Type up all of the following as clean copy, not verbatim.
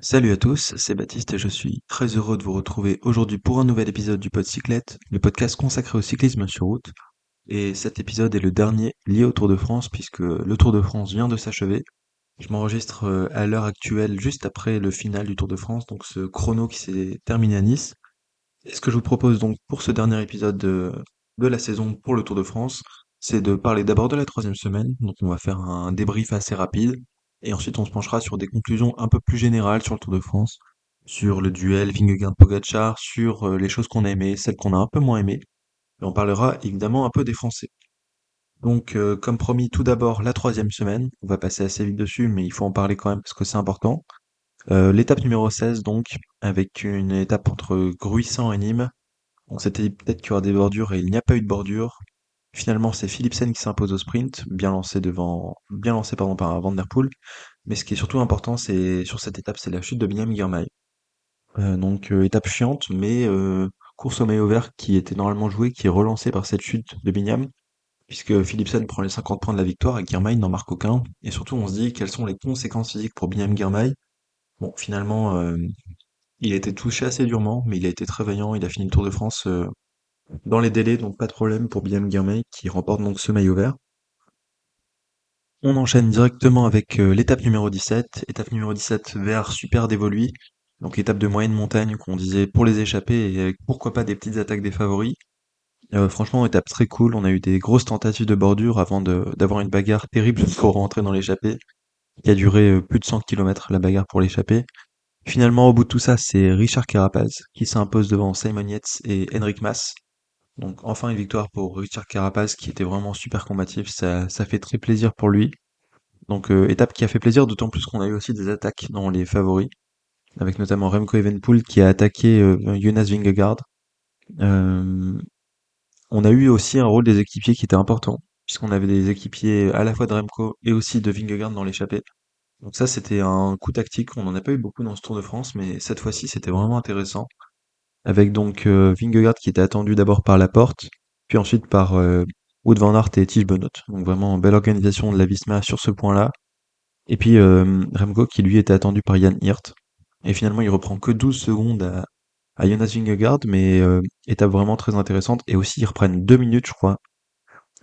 Salut à tous, c'est Baptiste et je suis très heureux de vous retrouver aujourd'hui pour un nouvel épisode du Podcyclette, le podcast consacré au cyclisme sur route. Et cet épisode est le dernier lié au Tour de France puisque le Tour de France vient de s'achever. Je m'enregistre à l'heure actuelle juste après le final du Tour de France, donc ce chrono qui s'est terminé à Nice. Et ce que je vous propose donc pour ce dernier épisode de la saison pour le Tour de France, c'est de parler d'abord de la troisième semaine, donc on va faire un débrief assez rapide, et ensuite on se penchera sur des conclusions un peu plus générales sur le Tour de France, sur le duel Vingegaard-Pogačar, sur les choses qu'on a aimées, celles qu'on a un peu moins aimées, et on parlera évidemment un peu des Français. Donc comme promis, tout d'abord la troisième semaine, on va passer assez vite dessus, mais il faut en parler quand même parce que c'est important. L'étape numéro 16 donc, avec une étape entre Gruissan et Nîmes. On s'était dit peut-être qu'il y aura des bordures et il n'y a pas eu de bordure. Finalement, c'est Philipsen qui s'impose au sprint, bien lancé pardon, par Van Der Poel. Mais ce qui est surtout important, c'est sur cette étape, c'est la chute de Binyam Girmay. Étape chiante, mais course au maillot vert qui était normalement jouée, qui est relancée par cette chute de Binyam, puisque Philipsen prend les 50 points de la victoire et Girmay n'en marque aucun. Et surtout, on se dit quelles sont les conséquences physiques pour Binyam Girmay. Bon, finalement, il a été touché assez durement, mais il a été très vaillant. Il a fini le Tour de France dans les délais, donc pas de problème pour Guillaume Guirmay qui remporte donc ce maillot vert. On enchaîne directement avec l'étape numéro 17, étape numéro 17 vers Super Dévoluy, donc étape de moyenne montagne qu'on disait pour les échapper et avec pourquoi pas des petites attaques des favoris. Franchement, étape très cool, on a eu des grosses tentatives de bordure avant d'avoir une bagarre terrible pour rentrer dans l'échappée, qui a duré plus de 100 km la bagarre pour l'échappée. Finalement, au bout de tout ça, c'est Richard Carapaz qui s'impose devant Simon Yates et Henrik Mas. Donc enfin une victoire pour Richard Carapaz qui était vraiment super combatif, ça fait très plaisir pour lui. Donc étape qui a fait plaisir, d'autant plus qu'on a eu aussi des attaques dans les favoris, avec notamment Remco Evenepoel qui a attaqué Jonas Vingegaard. Euh, on a eu aussi un rôle des équipiers qui était important, puisqu'on avait des équipiers à la fois de Remco et aussi de Vingegaard dans l'échappée. Donc ça c'était un coup tactique, on n'en a pas eu beaucoup dans ce Tour de France, mais cette fois-ci c'était vraiment intéressant. Avec donc Vingegaard qui était attendu d'abord par Laporte, puis ensuite par Wout van Aert et Tiesj Benoot. Donc vraiment belle organisation de la Visma sur ce point-là. Et puis Remco qui lui était attendu par Jan Hirt. Et finalement il reprend que 12 secondes à Jonas Vingegaard, mais étape vraiment très intéressante. Et aussi ils reprennent 2 minutes je crois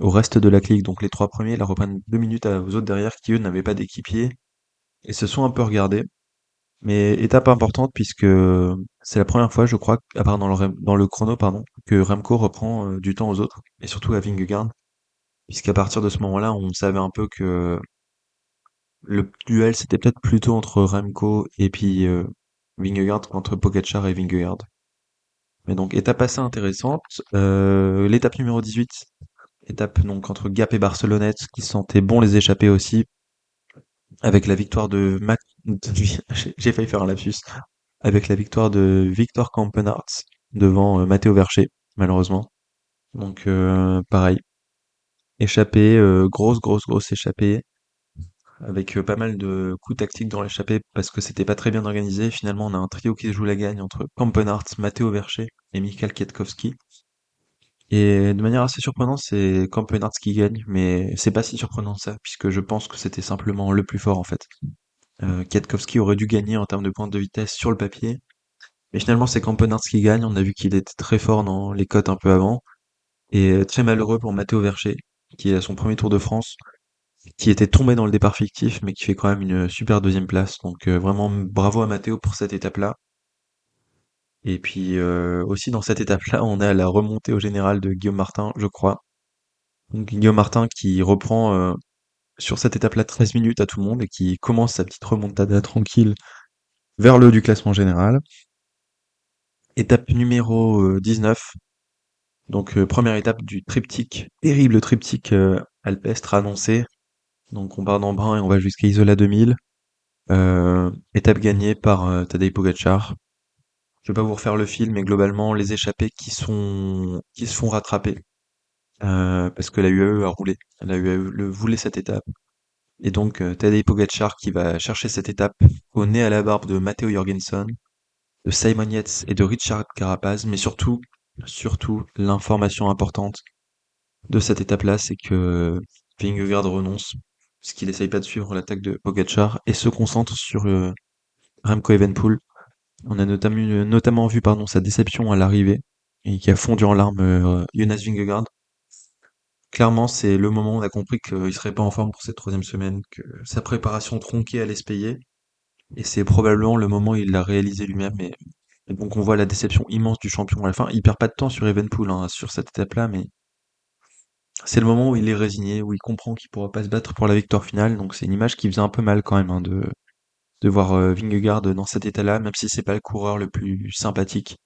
au reste de la clique. Donc les trois premiers là reprennent 2 minutes aux autres derrière qui eux n'avaient pas d'équipier et se sont un peu regardés. Mais étape importante puisque c'est la première fois, je crois, à part dans le chrono, pardon, que Remco reprend du temps aux autres, et surtout à Vingegaard, puisqu'à partir de ce moment-là, on savait un peu que le duel c'était peut-être plutôt entre Remco et puis Vingegaard qu'entre Pogačar et Vingegaard. Mais donc étape assez intéressante. L'étape numéro 18, étape donc entre Gap et Barcelonnette, qui sentaient bon les échapper aussi, avec la victoire de Mac... J'ai failli faire un lapsus. Avec la victoire de Victor Campenaerts devant Matteo Verché, malheureusement. Donc pareil, échappée, grosse échappée, avec pas mal de coups tactiques dans l'échappée parce que c'était pas très bien organisé. Finalement, on a un trio qui se joue la gagne entre Campenaerts, Matteo Verché et Michael Kwiatkowski. Et de manière assez surprenante, c'est Campenaerts qui gagne, mais c'est pas si surprenant que ça, puisque je pense que c'était simplement le plus fort en fait. Kwiatkowski aurait dû gagner en termes de points de vitesse sur le papier, mais finalement, c'est Campenaerts qui gagne. On a vu qu'il était très fort dans les cotes un peu avant. Et très malheureux pour Matteo Verché, qui est à son premier Tour de France, qui était tombé dans le départ fictif, mais qui fait quand même une super deuxième place. Donc vraiment bravo à Matteo pour cette étape-là. Et puis aussi dans cette étape-là, on a la remontée au général de Guillaume Martin, je crois. Donc Guillaume Martin qui reprend sur cette étape-là 13 minutes à tout le monde et qui commence sa petite remontada tranquille vers le haut du classement général. Étape numéro 19. Donc première étape du triptyque, terrible triptyque alpestre annoncé. Donc on part d'Embrun et on va jusqu'à Isola 2000. Étape gagnée par Tadej Pogačar. Je vais pas vous refaire le film, mais globalement les échappés qui se font rattraper parce que la UAE a roulé. La UAE voulait cette étape. Et donc Tadej Pogačar qui va chercher cette étape au nez à la barbe de Matteo Jorgensen, de Simon Yates et de Richard Carapaz, mais surtout l'information importante de cette étape-là, c'est que Vingegaard renonce, parce qu'il essaye pas de suivre l'attaque de Pogačar et se concentre sur Remco Evenepoel. On a notamment vu pardon, sa déception à l'arrivée et qui a fondu en larmes Jonas Vingegaard. Clairement, c'est le moment où on a compris qu'il serait pas en forme pour cette troisième semaine, que sa préparation tronquée allait se payer. Et c'est probablement le moment où il l'a réalisé lui-même. Et donc on voit la déception immense du champion à la fin. Il perd pas de temps sur Evenepoel hein, sur cette étape-là, mais c'est le moment où il est résigné, où il comprend qu'il pourra pas se battre pour la victoire finale. Donc c'est une image qui faisait un peu mal quand même hein, de voir Vingegaard dans cet état-là, même si c'est pas le coureur le plus sympathique.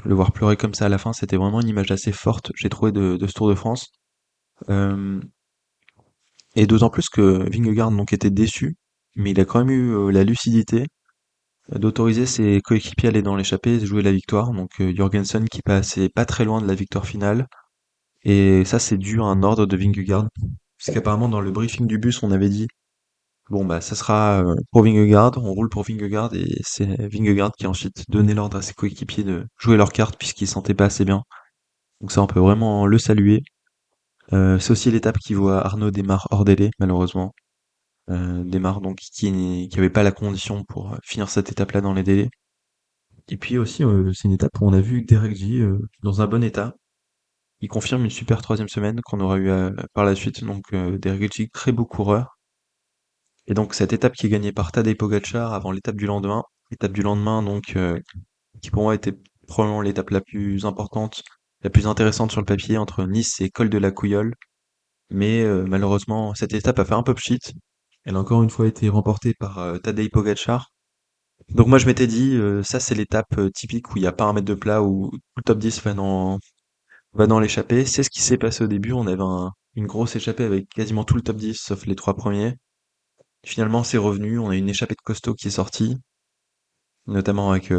Le voir pleurer comme ça à la fin, c'était vraiment une image assez forte, j'ai trouvé, de ce Tour de France. Euh, et d'autant plus que Vingegaard donc était déçu, mais il a quand même eu la lucidité d'autoriser ses coéquipiers à aller dans l'échappée et jouer la victoire. Donc Jorgensen qui passait pas très loin de la victoire finale. Et ça c'est dû à un ordre de Vingegaard. Parce qu'apparemment dans le briefing du bus on avait dit bon bah ça sera pour Vingegaard, on roule pour Vingegaard et c'est Vingegaard qui a ensuite donné l'ordre à ses coéquipiers de jouer leur carte puisqu'ils se sentaient pas assez bien. Donc ça on peut vraiment le saluer. C'est aussi l'étape qui voit Arnaud Démare hors délai malheureusement. Démare donc qui avait pas la condition pour finir cette étape-là dans les délais. Et puis aussi c'est une étape où on a vu Derek J dans un bon état. Il confirme une super troisième semaine qu'on aura eu par la suite. Donc Derek J très beau coureur. Et donc cette étape qui est gagnée par Tadej Pogačar avant l'étape du lendemain. L'étape du lendemain donc qui pour moi était probablement l'étape la plus importante, la plus intéressante sur le papier entre Nice et Col de la Couilleule. Mais malheureusement, cette étape a fait un peu pchit. Elle a encore une fois été remportée par Tadej Pogačar. Donc moi je m'étais dit, ça c'est l'étape typique où il n'y a pas un mètre de plat, où tout le top 10 va dans l'échappée. C'est ce qui s'est passé au début, on avait une grosse échappée avec quasiment tout le top 10 sauf les trois premiers. Finalement c'est revenu, on a une échappée de costaud qui est sortie, notamment avec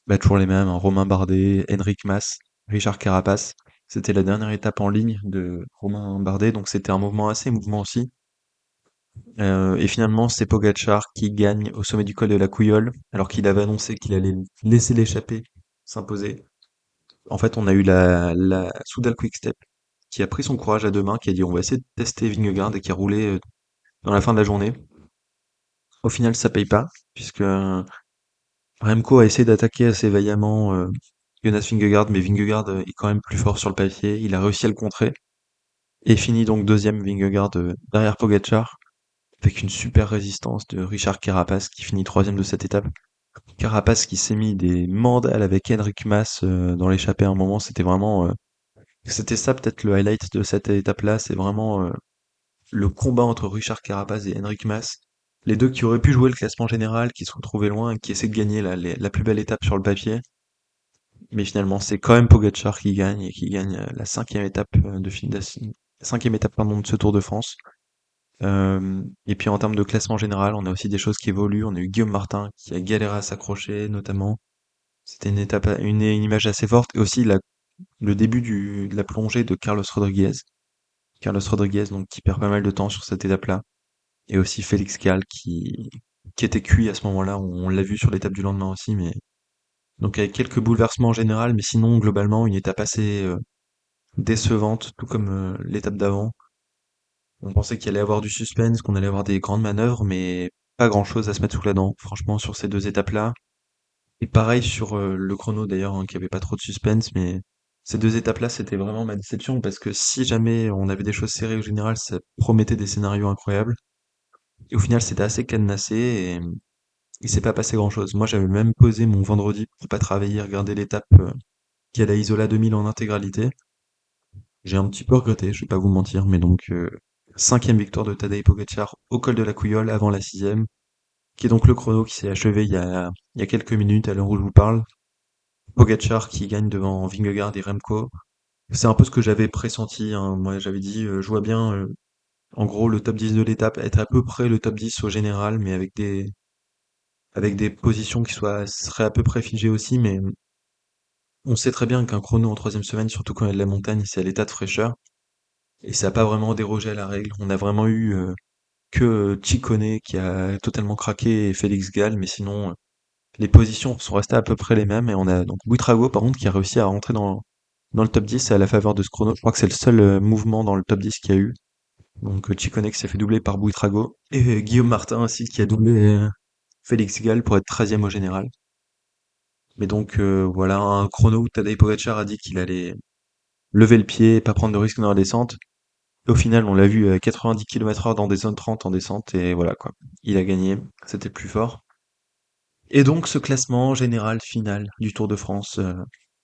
bah, toujours les mêmes, hein, Romain Bardet, Enric Mas, Richard Carapace. C'était la dernière étape en ligne de Romain Bardet, donc c'était un mouvement assez mouvement aussi. Et finalement, c'est Pogačar qui gagne au sommet du col de la Couilleule, alors qu'il avait annoncé qu'il allait laisser l'échappée s'imposer. En fait, on a eu la Soudal Quickstep qui a pris son courage à deux mains, qui a dit on va essayer de tester Vingegaard et qui a roulé dans la fin de la journée. Au final, ça paye pas, puisque Remco a essayé d'attaquer assez vaillamment Jonas Vingegaard, mais Vingegaard est quand même plus fort sur le papier. Il a réussi à le contrer et finit donc deuxième Vingegaard derrière Pogačar, avec une super résistance de Richard Carapace qui finit troisième de cette étape. Carapace qui s'est mis des mandales avec Henrik Mas dans l'échappée à un moment, c'était vraiment c'était ça peut-être le highlight de cette étape-là, c'est vraiment le combat entre Richard Carapace et Henrik Mas. Les deux qui auraient pu jouer le classement général, qui se retrouvent loin et qui essaient de gagner la plus belle étape sur le papier. Mais finalement, c'est quand même Pogačar qui gagne et qui gagne la cinquième étape cinquième étape pardon, de ce Tour de France. Et puis en termes de classement général, on a aussi des choses qui évoluent. On a eu Guillaume Martin qui a galéré à s'accrocher, notamment. C'était une étape, une image assez forte. Et aussi le début de la plongée de Carlos Rodriguez. Carlos Rodriguez, donc, qui perd pas mal de temps sur cette étape-là. Et aussi Félix Gall qui était cuit à ce moment-là. On l'a vu sur l'étape du lendemain aussi, mais donc avec quelques bouleversements en général, mais sinon globalement une étape assez décevante, tout comme l'étape d'avant. On pensait qu'il allait y avoir du suspense, qu'on allait avoir des grandes manœuvres, mais pas grand-chose à se mettre sous la dent, franchement, sur ces deux étapes-là. Et pareil sur le chrono d'ailleurs, hein, qui avait pas trop de suspense, mais ces deux étapes-là, c'était vraiment ma déception, parce que si jamais on avait des choses serrées au général, ça promettait des scénarios incroyables. Et au final, c'était assez cadenassé, et il s'est pas passé grand-chose. Moi, j'avais même posé mon vendredi pour pas travailler, regarder l'étape qui est la Isola 2000 en intégralité. J'ai un petit peu regretté, je vais pas vous mentir, mais donc cinquième victoire de Tadej Pogačar au col de la Couilleule avant la sixième, qui est donc le chrono qui s'est achevé il y a quelques minutes à l'heure où je vous parle. Pogačar qui gagne devant Vingegaard et Remco. C'est un peu ce que j'avais pressenti, hein. Moi j'avais dit, je vois bien en gros le top 10 de l'étape être à peu près le top 10 au général, mais avec des positions qui seraient à peu près figées aussi, mais on sait très bien qu'un chrono en troisième semaine, surtout quand il y a de la montagne, c'est à l'état de fraîcheur. Et ça n'a pas vraiment dérogé à la règle. On a vraiment eu que Ciccone qui a totalement craqué et Félix Gall, mais sinon les positions sont restées à peu près les mêmes et on a donc Buitrago par contre qui a réussi à rentrer dans le top 10 à la faveur de ce chrono. Je crois que c'est le seul mouvement dans le top 10 qu'il y a eu. Donc Ciccone qui s'est fait doubler par Buitrago et Guillaume Martin aussi qui a doublé Félix Gall pour être 13e au général. Mais donc voilà, un chrono où Tadej Pogacar a dit qu'il allait lever le pied et pas prendre de risque dans la descente. Au final, on l'a vu à 90 km/h dans des zones 30 en descente, et voilà quoi. Il a gagné, c'était le plus fort. Et donc ce classement général final du Tour de France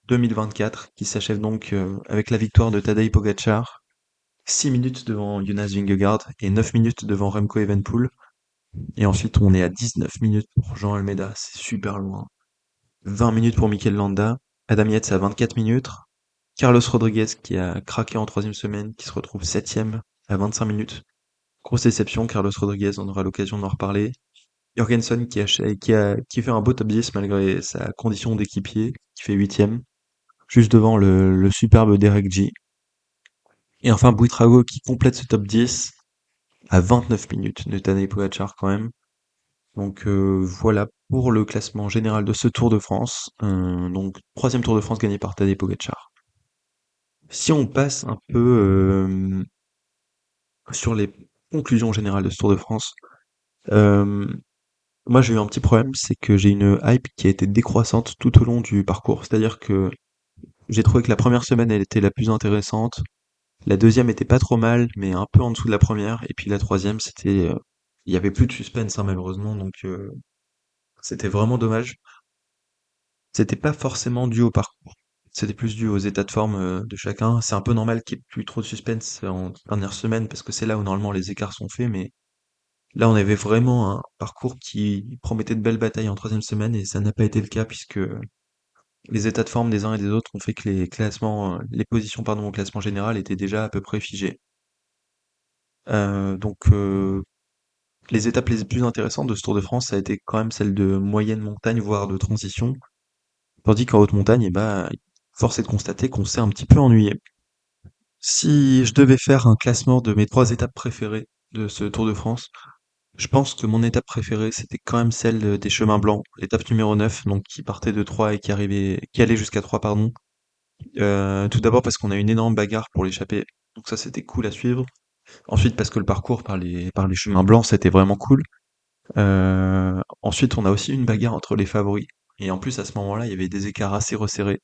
2024, qui s'achève donc avec la victoire de Tadej Pogacar, 6 minutes devant Jonas Vingegaard et 9 minutes devant Remco Evenepoel. Et ensuite, on est à 19 minutes pour Jean Almeida, c'est super loin. 20 minutes pour Mikel Landa, Adam Yates à 24 minutes, Carlos Rodriguez qui a craqué en troisième semaine, qui se retrouve septième à 25 minutes. Grosse déception, Carlos Rodriguez, on aura l'occasion d'en reparler. Jorgensen qui fait un beau top 10 malgré sa condition d'équipier, qui fait huitième, juste devant le superbe Derek G. Et enfin Buitrago qui complète ce top 10 à 29 minutes de Tadej Pogacar quand même. Donc voilà pour le classement général de ce Tour de France. Donc troisième Tour de France gagné par Tadej Pogacar. Si on passe un peu sur les conclusions générales de ce Tour de France, euh, moi j'ai eu un petit problème, c'est que j'ai une hype qui a été décroissante tout au long du parcours. C'est-à-dire que j'ai trouvé que la première semaine elle était la plus intéressante, la deuxième était pas trop mal, mais un peu en dessous de la première, et puis la troisième c'était, il y avait plus de suspense hein, malheureusement, donc c'était vraiment dommage. C'était pas forcément dû au parcours. C'était plus dû aux états de forme de chacun. C'est un peu normal qu'il y ait plus trop de suspense en dernière semaine parce que c'est là où normalement les écarts sont faits, mais là on avait vraiment un parcours qui promettait de belles batailles en troisième semaine et ça n'a pas été le cas puisque les états de forme des uns et des autres ont fait que les classements, les positions pardon au classement général étaient déjà à peu près figées. Donc les étapes les plus intéressantes de ce Tour de France, ça a été quand même celle de moyenne montagne voire de transition. Tandis qu'en haute montagne, eh ben, force est de constater qu'on s'est un petit peu ennuyé. Si je devais faire un classement de mes 3 étapes préférées de ce Tour de France, je pense que mon étape préférée, c'était quand même celle des chemins blancs, l'étape numéro 9, donc qui partait de 3 et qui allait jusqu'à 3, pardon. Tout d'abord parce qu'on a une énorme bagarre pour l'échapper, donc ça c'était cool à suivre. Ensuite parce que le parcours par les chemins blancs, c'était vraiment cool. Ensuite, on a aussi une bagarre entre les favoris. Et en plus, à ce moment-là, il y avait des écarts assez resserrés.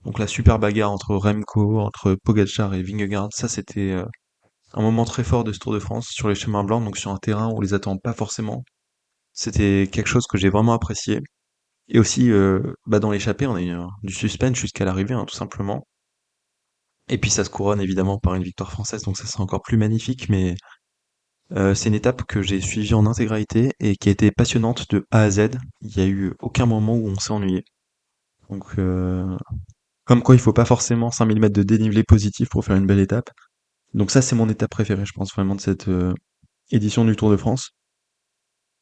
Donc la super bagarre entre Remco, entre Pogacar et Vingegaard, ça c'était un moment très fort de ce Tour de France sur les chemins blancs, donc sur un terrain où on les attend pas forcément. C'était quelque chose que j'ai vraiment apprécié. Et aussi, bah dans l'échappée, on a eu du suspense jusqu'à l'arrivée, hein, tout simplement. Et puis ça se couronne évidemment par une victoire française, donc ça c'est encore plus magnifique, mais c'est une étape que j'ai suivie en intégralité et qui a été passionnante de A à Z. Il y a eu aucun moment où on s'est ennuyé. Donc comme quoi il faut pas forcément 5000 mètres de dénivelé positif pour faire une belle étape. Donc ça, c'est mon étape préférée, je pense vraiment de cette édition du Tour de France.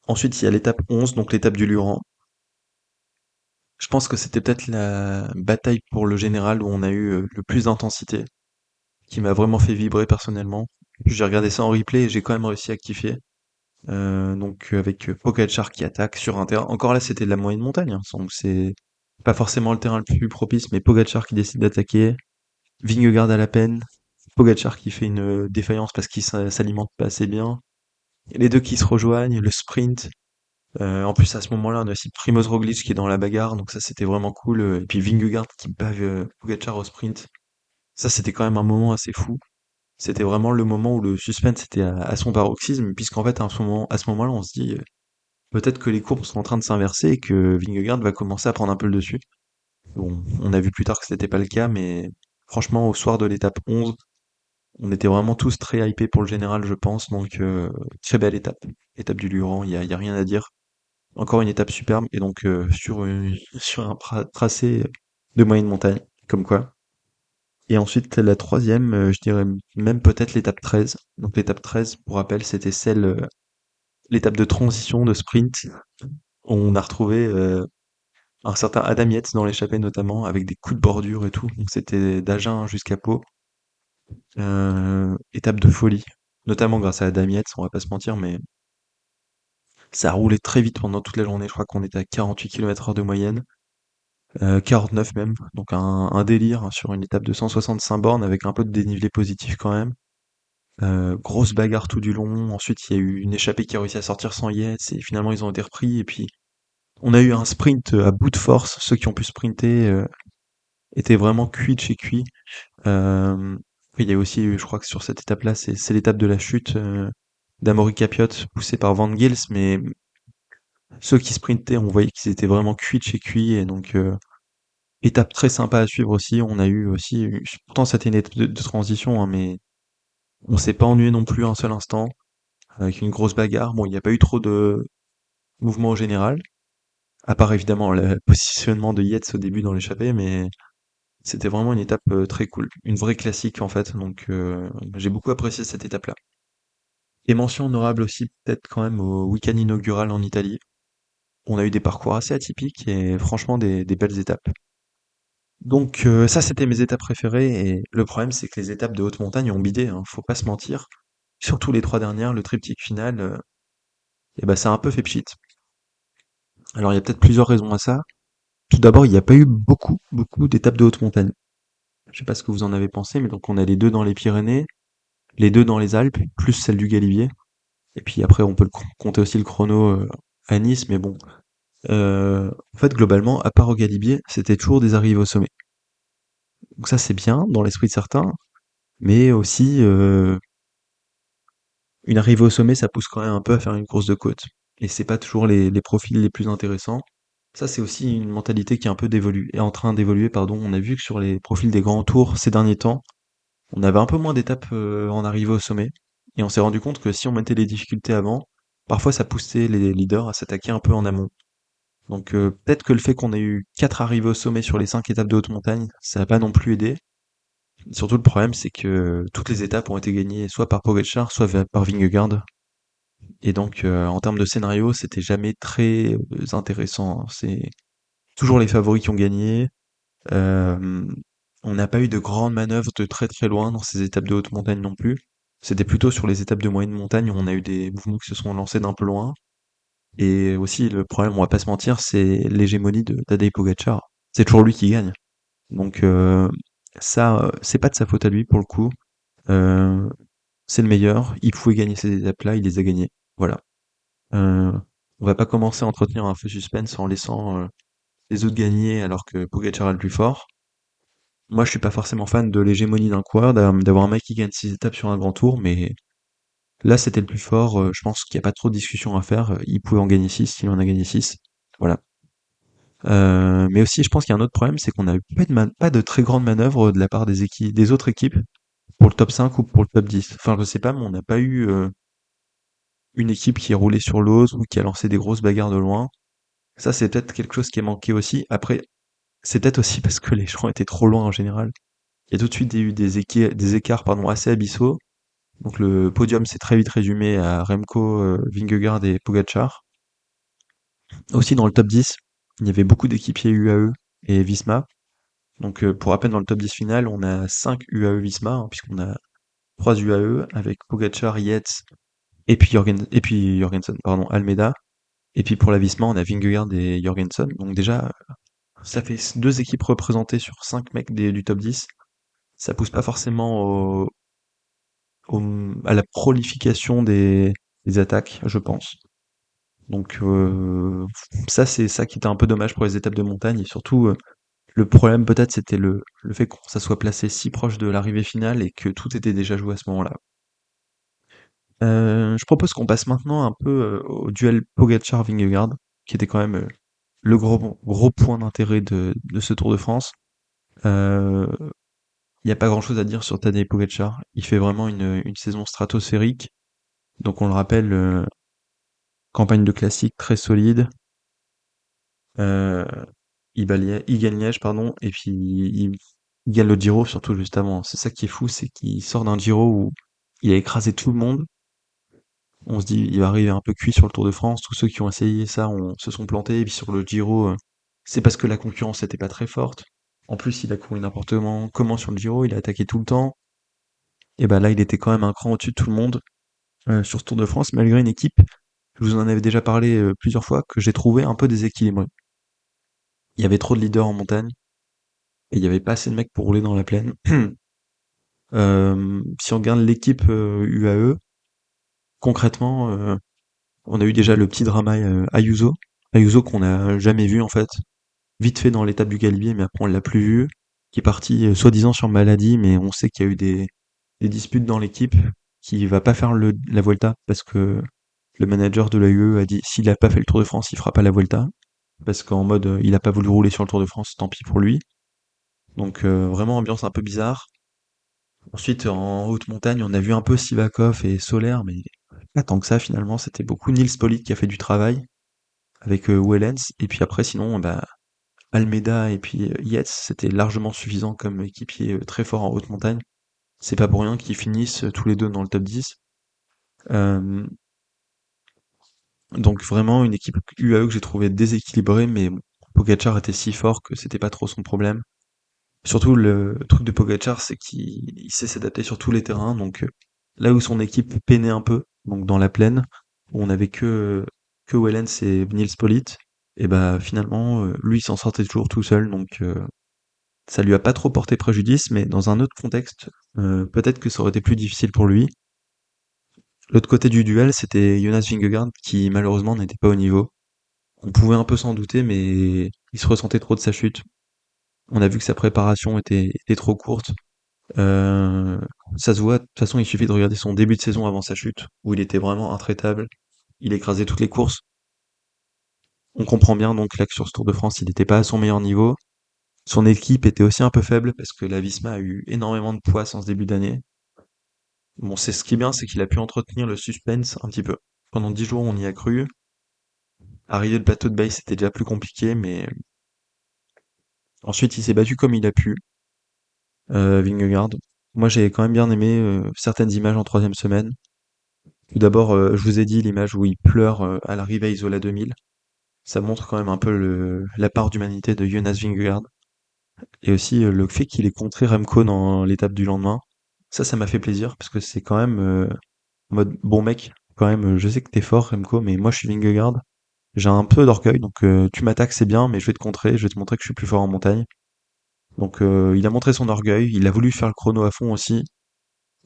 Ensuite, il y a l'étape 11, donc l'étape du Luran. Je pense que c'était peut-être la bataille pour le général où on a eu le plus d'intensité, qui m'a vraiment fait vibrer personnellement. J'ai regardé ça en replay et j'ai quand même réussi à kiffer. Donc avec Pogacar qui attaque sur un terrain. Encore là, c'était de la moyenne montagne, hein, donc c'est pas forcément le terrain le plus propice, mais Pogacar qui décide d'attaquer, Vingegaard à la peine, Pogacar qui fait une défaillance parce qu'il s'alimente pas assez bien. Et les deux qui se rejoignent, le sprint. En plus, à ce moment-là, on a aussi Primoz Roglic qui est dans la bagarre, donc ça c'était vraiment cool. Et puis Vingegaard qui bave Pogacar au sprint. Ça c'était quand même un moment assez fou. C'était vraiment le moment où le suspense était à son paroxysme, puisqu'en fait à ce moment-là, on se dit peut-être que les courbes sont en train de s'inverser et que Vingegaard va commencer à prendre un peu le dessus. Bon, on a vu plus tard que c'était pas le cas, mais franchement, au soir de l'étape 11, on était vraiment tous très hypés pour le général, je pense, donc très belle étape. Étape du Luran, y a rien à dire. Encore une étape superbe, et donc sur un tracé de moyenne montagne, comme quoi. Et ensuite, la troisième, je dirais même peut-être l'étape 13. Donc l'étape 13, pour rappel, c'était l'étape de transition, de sprint. On a retrouvé un certain Adam Yates dans l'échappée notamment, avec des coups de bordure et tout. Donc c'était d'Agen jusqu'à Pau. Étape de folie, notamment grâce à Adam Yates, on va pas se mentir, mais ça a roulé très vite pendant toute la journée. Je crois qu'on était à 48 km/h de moyenne, 49 même, donc un délire hein, sur une étape de 165 bornes avec un peu de dénivelé positif quand même. Grosse bagarre tout du long. Ensuite, il y a eu une échappée qui a réussi à sortir sans Yates et finalement ils ont été repris. Et puis on a eu un sprint à bout de force. Ceux qui ont pu sprinter étaient vraiment cuits de chez cuits. Il y a aussi, je crois que sur cette étape-là, c'est l'étape de la chute d'Amaury Capiot, poussé par Van Gils, mais ceux qui sprintaient, on voyait qu'ils étaient vraiment cuits de chez cuits, et donc étape très sympa à suivre aussi. On a eu aussi, pourtant c'était une étape de transition, hein, mais on s'est pas ennuyé non plus un seul instant, avec une grosse bagarre. Bon, il n'y a pas eu trop de mouvement au général, à part évidemment le positionnement de Yates au début dans l'échappée, mais c'était vraiment une étape très cool, une vraie classique en fait, donc j'ai beaucoup apprécié cette étape-là. Et mention honorable aussi peut-être quand même au week-end inaugural en Italie. On a eu des parcours assez atypiques et franchement des belles étapes. Donc ça c'était mes étapes préférées et le problème c'est que les étapes de haute montagne ont bidé, hein, faut pas se mentir. Surtout les 3 dernières, le triptyque final, et bah ça a un peu fait pchit. Alors il y a peut-être plusieurs raisons à ça. Tout d'abord, il n'y a pas eu beaucoup d'étapes de haute montagne. Je sais pas ce que vous en avez pensé, mais donc on a les deux dans les Pyrénées, les deux dans les Alpes, plus celle du Galibier. Et puis après on peut compter aussi le chrono à Nice, mais bon. En fait globalement, à part au Galibier, c'était toujours des arrivées au sommet. Donc ça c'est bien dans l'esprit de certains, mais aussi une arrivée au sommet, ça pousse quand même un peu à faire une course de côte. Et c'est pas toujours les profils les plus intéressants. Ça, c'est aussi une mentalité qui est un peu est en train d'évoluer, pardon. On a vu que sur les profils des grands tours ces derniers temps, on avait un peu moins d'étapes en arrivée au sommet. Et on s'est rendu compte que si on mettait les difficultés avant, parfois ça poussait les leaders à s'attaquer un peu en amont. Donc peut-être que le fait qu'on ait eu 4 arrivées au sommet sur les 5 étapes de haute montagne, ça n'a pas non plus aidé. Surtout le problème, c'est que toutes les étapes ont été gagnées soit par Pogačar, soit par Vingegaard. Et donc, en termes de scénario, c'était jamais très intéressant, hein. C'est toujours les favoris qui ont gagné. Euh, on n'a pas eu de grandes manœuvres de très très loin dans ces étapes de haute montagne non plus. C'était plutôt sur les étapes de moyenne montagne où on a eu des mouvements qui se sont lancés d'un peu loin. Et aussi, le problème, on va pas se mentir, c'est l'hégémonie de Tadej Pogačar. C'est toujours lui qui gagne. Donc, ça, c'est pas de sa faute à lui pour le coup. Euh, c'est le meilleur. Il pouvait gagner ces étapes-là, il les a gagnées. Voilà. Euh, on va pas commencer à entretenir un faux suspense en laissant les autres gagner alors que Pogacar est le plus fort. Moi, je suis pas forcément fan de l'hégémonie d'un coureur, d'avoir un mec qui gagne 6 étapes sur un grand tour, mais là, c'était le plus fort. Je pense qu'il n'y a pas trop de discussion à faire. Il pouvait en gagner 6, il en a gagné 6. Voilà. Mais aussi, je pense qu'il y a un autre problème, c'est qu'on a eu pas de très grandes manœuvres de la part des autres équipes pour le top 5 ou pour le top 10. Enfin, je sais pas, mais on n'a pas eu une équipe qui est roulée sur l'autre ou qui a lancé des grosses bagarres de loin. Ça, c'est peut-être quelque chose qui est manqué aussi. Après, c'est peut-être aussi parce que les gens étaient trop loin en général. Il y a tout de suite eu des écarts pardon, assez abyssaux. Donc le podium s'est très vite résumé à Remco, Vingegaard et Pogačar. Aussi dans le top 10, il y avait beaucoup d'équipiers UAE et Visma. Donc pour rappel, dans le top 10 final, on a 5 UAE Visma, hein, puisqu'on a 3 UAE avec Pogačar, Yates et puis Jorgensen, pardon, Almeida. Et puis pour la Visma, on a Vingegaard et Jorgensen. Donc déjà, ça fait deux équipes représentées sur 5 mecs du top 10. Ça pousse pas forcément à la prolification des attaques, je pense. Donc ça, c'est ça qui était un peu dommage pour les étapes de montagne. Et surtout, le problème peut-être, c'était le fait que ça soit placé si proche de l'arrivée finale et que tout était déjà joué à ce moment-là. Je propose qu'on passe maintenant un peu au duel Pogacar-Vingegaard, qui était quand même le gros point d'intérêt de ce Tour de France. Il n'y a pas grand-chose à dire sur Tadej Pogacar. Il fait vraiment une saison stratosphérique. Donc on le rappelle, campagne de classique très solide. Euh, il gagne Liège, pardon, et puis il gagne le Giro surtout juste avant. C'est ça qui est fou, c'est qu'il sort d'un Giro où il a écrasé tout le monde. On se dit, il va arriver un peu cuit sur le Tour de France. Tous ceux qui ont essayé ça se sont plantés. Et puis sur le Giro, c'est parce que la concurrence n'était pas très forte. En plus, il a couru n'importe comment sur le Giro, il a attaqué tout le temps. Et ben là, il était quand même un cran au-dessus de tout le monde sur ce Tour de France, malgré une équipe, je vous en avais déjà parlé plusieurs fois, que j'ai trouvé un peu déséquilibrée. Il y avait trop de leaders en montagne, et il y avait pas assez de mecs pour rouler dans la plaine. Si on regarde l'équipe UAE, concrètement, on a eu déjà le petit drama Ayuso. Ayuso qu'on n'a jamais vu en fait. Vite fait dans l'étape du Galibier, mais après on l'a plus vu. Qui est parti soi-disant sur maladie, mais on sait qu'il y a eu des disputes dans l'équipe, qui va pas faire la Vuelta parce que le manager de l'AUE a dit s'il a pas fait le Tour de France, il fera pas la Vuelta. Parce qu'en mode il a pas voulu rouler sur le Tour de France, tant pis pour lui. Donc vraiment ambiance un peu bizarre. Ensuite en haute montagne, on a vu un peu Sivakov et Soler, mais pas tant que ça finalement. C'était beaucoup Nils Politt qui a fait du travail avec Wellens. Et puis après sinon, bah Almeida et puis Yates, c'était largement suffisant comme équipier très fort en haute montagne. C'est pas pour rien qu'ils finissent tous les deux dans le top 10. Euh, donc vraiment une équipe UAE que j'ai trouvé déséquilibrée, mais bon, Pogacar était si fort que c'était pas trop son problème. Surtout le truc de Pogacar, c'est qu'il sait s'adapter sur tous les terrains, donc là où son équipe peinait un peu, donc dans la plaine, où on avait que Wellens et Nils Politt, et bah finalement lui il s'en sortait toujours tout seul, donc ça lui a pas trop porté préjudice, mais dans un autre contexte, peut-être que ça aurait été plus difficile pour lui. L'autre côté du duel, c'était Jonas Vingegaard qui malheureusement n'était pas au niveau. On pouvait un peu s'en douter, mais il se ressentait trop de sa chute. On a vu que sa préparation était trop courte. Euh, Ça se voit, de toute façon il suffit de regarder son début de saison avant sa chute, où il était vraiment intraitable. Il écrasait toutes les courses. On comprend bien donc là que sur ce Tour de France, il n'était pas à son meilleur niveau. Son équipe était aussi un peu faible parce que la Visma a eu énormément de poids en ce début d'année. Bon, c'est ce qui est bien, c'est qu'il a pu entretenir le suspense un petit peu. Pendant 10 jours, on y a cru. Arriver le plateau de base, c'était déjà plus compliqué, mais ensuite, il s'est battu comme il a pu, Vingegaard. Moi, j'ai quand même bien aimé certaines images en troisième semaine. Tout d'abord, je vous ai dit l'image où il pleure à l'arrivée à Isola 2000. Ça montre quand même un peu la part d'humanité de Jonas Vingegaard. Et aussi le fait qu'il ait contré Remco dans l'étape du lendemain. Ça m'a fait plaisir, parce que c'est quand même en mode, bon mec, quand même, je sais que t'es fort Remco, mais moi je suis Vingegaard. J'ai un peu d'orgueil, donc tu m'attaques, c'est bien, mais je vais te contrer, je vais te montrer que je suis plus fort en montagne. Donc il a montré son orgueil, il a voulu faire le chrono à fond aussi.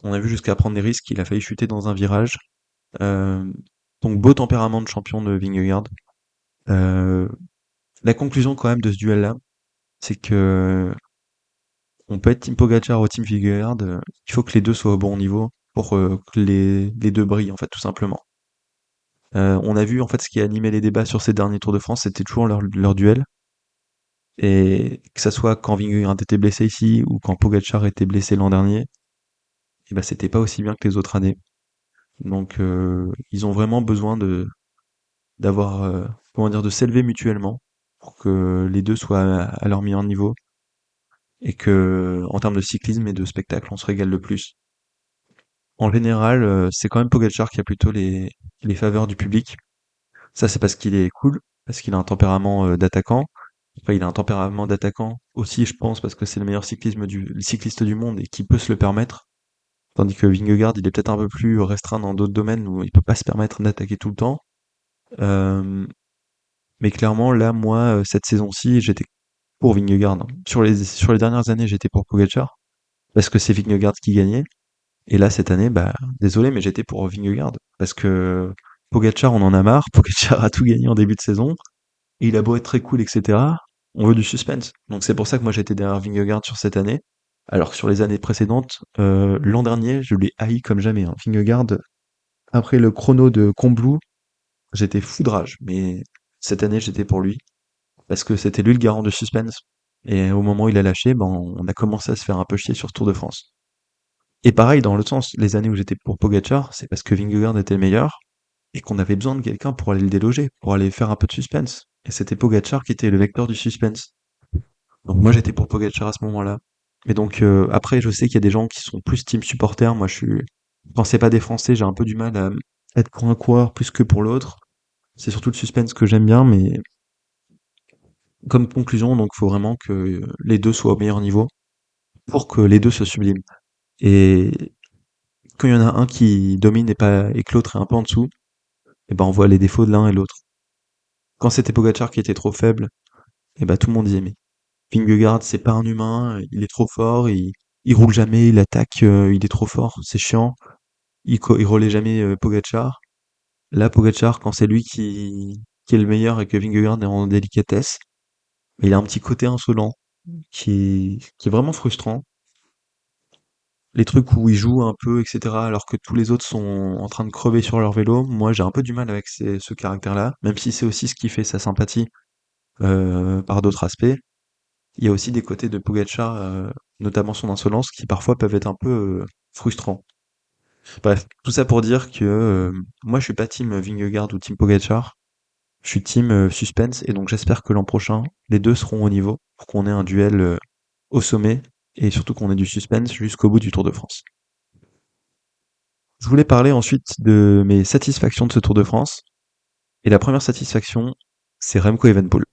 On a vu jusqu'à prendre des risques, il a failli chuter dans un virage. Euh, donc beau tempérament de champion de Vingegaard. Euh, la conclusion quand même de ce duel-là, c'est que on peut être Team Pogacar ou Team Vingegaard, il faut que les deux soient au bon niveau pour que les deux brillent en fait tout simplement. On a vu en fait ce qui a animé les débats sur ces derniers Tours de France, c'était toujours leur duel. Et que ça soit quand Vingegaard était blessé ici ou quand Pogacar était blessé l'an dernier, et ben c'était pas aussi bien que les autres années. Donc ils ont vraiment besoin de d'avoir comment dire de s'élever mutuellement pour que les deux soient à leur meilleur niveau et que en termes de cyclisme et de spectacle, on se régale le plus. En général, c'est quand même Pogacar qui a plutôt les faveurs du public. Ça c'est parce qu'il est cool, parce qu'il a un tempérament d'attaquant. Enfin, il a un tempérament d'attaquant aussi, je pense, parce que c'est le meilleur le cycliste du monde et qui peut se le permettre. Tandis que Vingegaard, il est peut-être un peu plus restreint dans d'autres domaines où il peut pas se permettre d'attaquer tout le temps. Euh, mais clairement, là, moi, cette saison-ci, j'étais pour Vingegaard. Sur les dernières années, j'étais pour Pogacar, parce que c'est Vingegaard qui gagnait. Et là, cette année, bah, désolé, mais j'étais pour Vingegaard. Parce que Pogacar, on en a marre. Pogacar a tout gagné en début de saison. Et il a beau être très cool, etc. On veut du suspense. Donc c'est pour ça que moi j'étais derrière Vingegaard sur cette année. Alors que sur les années précédentes, l'an dernier, je l'ai haï comme jamais, hein. Vingegaard, après le chrono de Combloux, j'étais fou de rage. Mais cette année, j'étais pour lui. Parce que c'était lui le garant de suspense. Et au moment où il a lâché, ben, on a commencé à se faire un peu chier sur ce Tour de France. Et pareil, dans l'autre sens, les années où j'étais pour Pogacar, c'est parce que Vingegaard était le meilleur et qu'on avait besoin de quelqu'un pour aller le déloger, pour aller faire un peu de suspense. Et c'était Pogacar qui était le vecteur du suspense. Donc moi j'étais pour Pogacar à ce moment-là. Et donc après je sais qu'il y a des gens qui sont plus team supporter. Moi je suis quand c'est pas des Français, j'ai un peu du mal à être pour un coureur plus que pour l'autre. C'est surtout le suspense que j'aime bien, mais comme conclusion, donc faut vraiment que les deux soient au meilleur niveau pour que les deux se subliment. Et quand il y en a un qui domine et que l'autre est un peu en dessous, et ben on voit les défauts de l'un et l'autre. Quand c'était Pogacar qui était trop faible, et ben tout le monde disait mais Vingegaard c'est pas un humain, il est trop fort, il il roule jamais, il attaque, il est trop fort, c'est chiant. Il relaie jamais Pogacar. Là, Pogacar, quand c'est lui qui est le meilleur et que Vingegaard est en délicatesse, il a un petit côté insolent qui est vraiment frustrant. Les trucs où il joue un peu, etc., alors que tous les autres sont en train de crever sur leur vélo, moi j'ai un peu du mal avec ce caractère-là, même si c'est aussi ce qui fait sa sympathie par d'autres aspects. Il y a aussi des côtés de Pogacar, notamment son insolence, qui parfois peuvent être un peu frustrants. Bref, tout ça pour dire que moi je suis pas team Vingegaard ou team Pogacar, je suis team suspense, et donc j'espère que l'an prochain, les deux seront au niveau pour qu'on ait un duel au sommet, et surtout qu'on ait du suspense jusqu'au bout du Tour de France. Je voulais parler ensuite de mes satisfactions de ce Tour de France, et la première satisfaction, c'est Remco Evenepoel.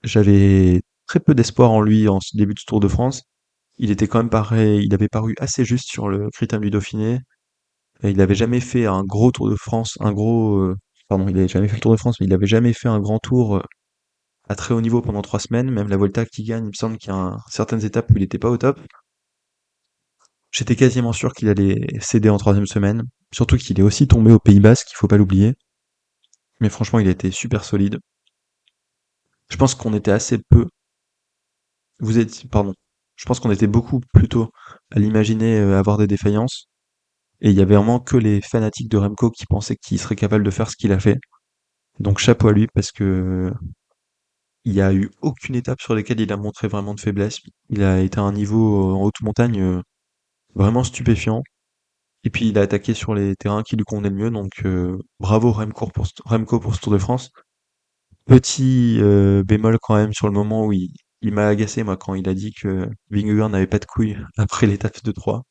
J'avais très peu d'espoir en lui en ce début de Tour de France. Il était quand même pareil, il avait paru assez juste sur le Critérium du Dauphiné. Et il avait jamais fait un gros Tour de France, pardon, il avait jamais fait le Tour de France, mais il avait jamais fait un grand tour à très haut niveau pendant 3 semaines. Même la Volta qui gagne, il me semble qu'il y a certaines étapes où il était pas au top. J'étais quasiment sûr qu'il allait céder en troisième semaine. Surtout qu'il est aussi tombé au Pays Basque, il faut pas l'oublier. Mais franchement, il a été super solide. Je pense qu'on était assez peu, pardon, je pense qu'on était beaucoup plutôt à l'imaginer avoir des défaillances. Et il y avait vraiment que les fanatiques de Remco qui pensaient qu'il serait capable de faire ce qu'il a fait. Donc chapeau à lui parce que il y a eu aucune étape sur laquelle il a montré vraiment de faiblesse. Il a été à un niveau en haute montagne vraiment stupéfiant. Et puis il a attaqué sur les terrains qui lui convenaient le mieux. Donc bravo Remco pour ce Tour de France. Petit bémol quand même sur le moment où il m'a agacé moi quand il a dit que Vingegaard n'avait pas de couilles après l'étape de 3.